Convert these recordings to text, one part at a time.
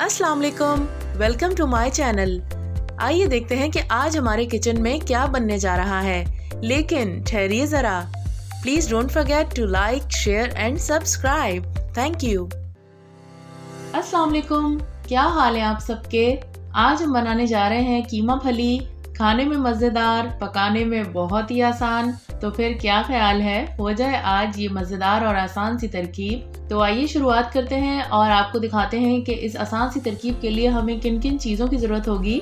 अस्सलाम वालेकुम, welcome to my channel. आइए देखते हैं कि आज हमारे किचन में क्या बनने जा रहा है। लेकिन ठहरिए ज़रा, please don't forget to like, share and subscribe. Thank you. अस्सलाम वालेकुम, क्या हाल है आप सबके। आज हम बनाने जा रहे हैं कीमा फली। खाने में मज़ेदार, पकाने में बहुत ही आसान। तो फिर क्या ख्याल है, हो जाए आज ये मज़ेदार और आसान सी तरकीब। तो आइए शुरुआत करते हैं और आपको दिखाते हैं कि इस आसान सी तरकीब के लिए हमें किन किन चीज़ों की ज़रूरत होगी।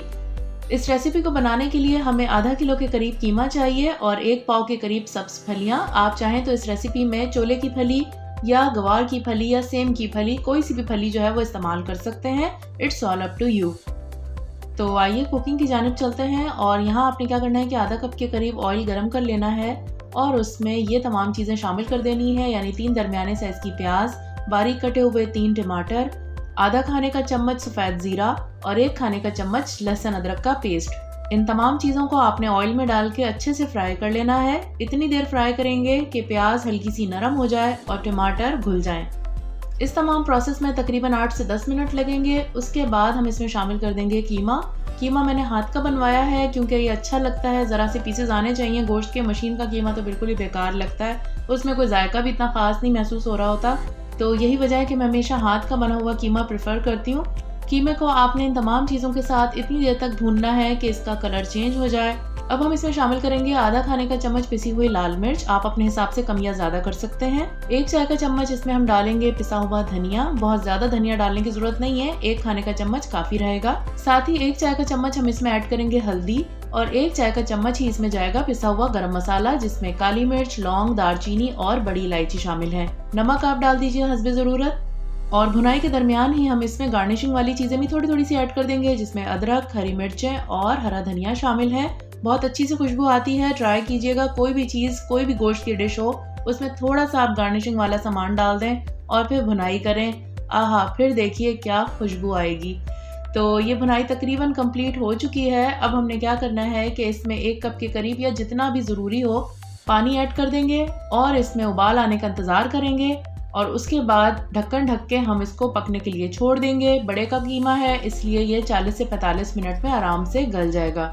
इस रेसिपी को बनाने के लिए हमें आधा किलो के करीब कीमा चाहिए और 1 पाव के करीब सब्ज फलियाँ। आप चाहें तो इस रेसिपी में चोले की फली या गवार की फली या सेम की फली, कोई सी भी फली जो है वो इस्तेमाल कर सकते हैं। It's all up to you. तो आइए कुकिंग की जानिब चलते हैं और यहाँ आपने क्या करना है कि आधा कप के करीब ऑयल गर्म कर लेना है और उसमें ये तमाम चीज़ें शामिल कर देनी है, यानी 3 दरमियाने साइज़ की प्याज, बारीक कटे हुए 3 टमाटर, आधा खाने का चम्मच सफ़ेद ज़ीरा और 1 खाने का चम्मच लहसुन अदरक का पेस्ट। इन तमाम चीज़ों को आपने ऑयल में डाल के अच्छे से फ्राई कर लेना है। इतनी देर फ्राई करेंगे कि प्याज हल्की सी नरम हो जाए और टमाटर घुल जाएं। इस तमाम प्रोसेस में तकरीबन 8 से 10 मिनट लगेंगे। उसके बाद हम इसमें शामिल कर देंगे कीमा मैंने हाथ का बनवाया है क्योंकि ये अच्छा लगता है, ज़रा से पीसेस आने चाहिए गोश्त के। मशीन का कीमा तो बिल्कुल ही बेकार लगता है, उसमें कोई जायका भी इतना ख़ास नहीं महसूस हो रहा होता। तो यही वजह है कि मैं हमेशा हाथ का बना हुआ कीमा प्रेफर करती हूँ। कीमे को आपने इन तमाम चीज़ों के साथ इतनी देर तक भूनना है कि इसका कलर चेंज हो जाए। अब हम इसमें शामिल करेंगे आधा खाने का चम्मच पिसी हुई लाल मिर्च। आप अपने हिसाब से कम या ज़्यादा कर सकते हैं। 1 चाय का चम्मच इसमें हम डालेंगे पिसा हुआ धनिया। बहुत ज़्यादा धनिया डालने की ज़रूरत नहीं है, 1 खाने का चम्मच काफ़ी रहेगा। साथ ही 1 चाय का चम्मच हम इसमें ऐड करेंगे हल्दी और 1 चाय का चम्मच ही इसमें जाएगा पिसा हुआ गरम मसाला, जिसमें काली मिर्च, लौंग, दालचीनी और बड़ी इलायची शामिल है। नमक आप डाल दीजिए हस्बे ज़रूरत। और भुनाई के दरमियान ही हम इसमें गार्निशिंग वाली चीज़ें भी थोड़ी थोड़ी सी ऐड कर देंगे, जिसमें अदरक, हरी मिर्चें और हरा धनिया शामिल है। बहुत अच्छी सी खुशबू आती है, ट्राई कीजिएगा। कोई भी चीज़, कोई भी गोश्त की डिश हो, उसमें थोड़ा सा आप गार्निशिंग वाला सामान डाल दें और फिर भुनाई करें। आहा, फिर देखिए क्या खुशबू आएगी। तो ये भुनाई तकरीबन कंप्लीट हो चुकी है। अब हमने क्या करना है कि इसमें 1 कप के करीब या जितना भी ज़रूरी हो पानी ऐड कर देंगे और इसमें उबाल आने का इंतज़ार करेंगे और उसके बाद ढक्कन ढक के हम इसको पकने के लिए छोड़ देंगे। बड़े का कीमा है इसलिए ये 40 से 45 मिनट में आराम से गल जाएगा।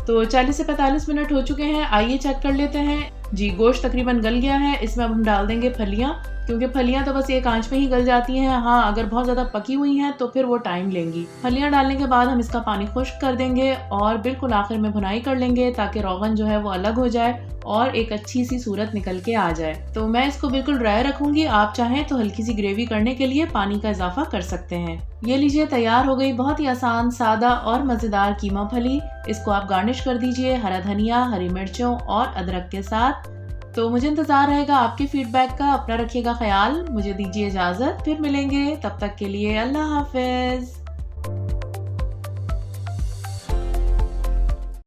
तो 40 से 45 मिनट हो चुके हैं, आइए चेक कर लेते हैं। जी, गोश्त तकरीबन गल गया है। इसमें अब हम डाल देंगे फलियां, क्योंकि फलियां तो बस एक आंच में ही गल जाती हैं। हाँ, अगर बहुत ज़्यादा पकी हुई हैं तो फिर वो टाइम लेंगी। फलियां डालने के बाद हम इसका पानी खुश्क कर देंगे और बिल्कुल आखिर में भुनाई कर लेंगे ताकि रोगन जो है वो अलग हो जाए और एक अच्छी सी सूरत निकल के आ जाए। तो मैं इसको बिल्कुल ड्राई रखूंगी। आप चाहें तो हल्की सी ग्रेवी करने के लिए पानी का इजाफा कर सकते हैं। ये लीजिए, तैयार हो गई बहुत ही आसान, सादा और मज़ेदार कीमा फली। इसको आप गार्निश कर दीजिए हरा धनिया, हरी मिर्चों और अदरक के साथ। तो मुझे इंतज़ार रहेगा आपके फीडबैक का। अपना रखिएगा ख्याल, मुझे दीजिए इजाज़त, फिर मिलेंगे। तब तक के लिए अल्लाह हाफ़िज़।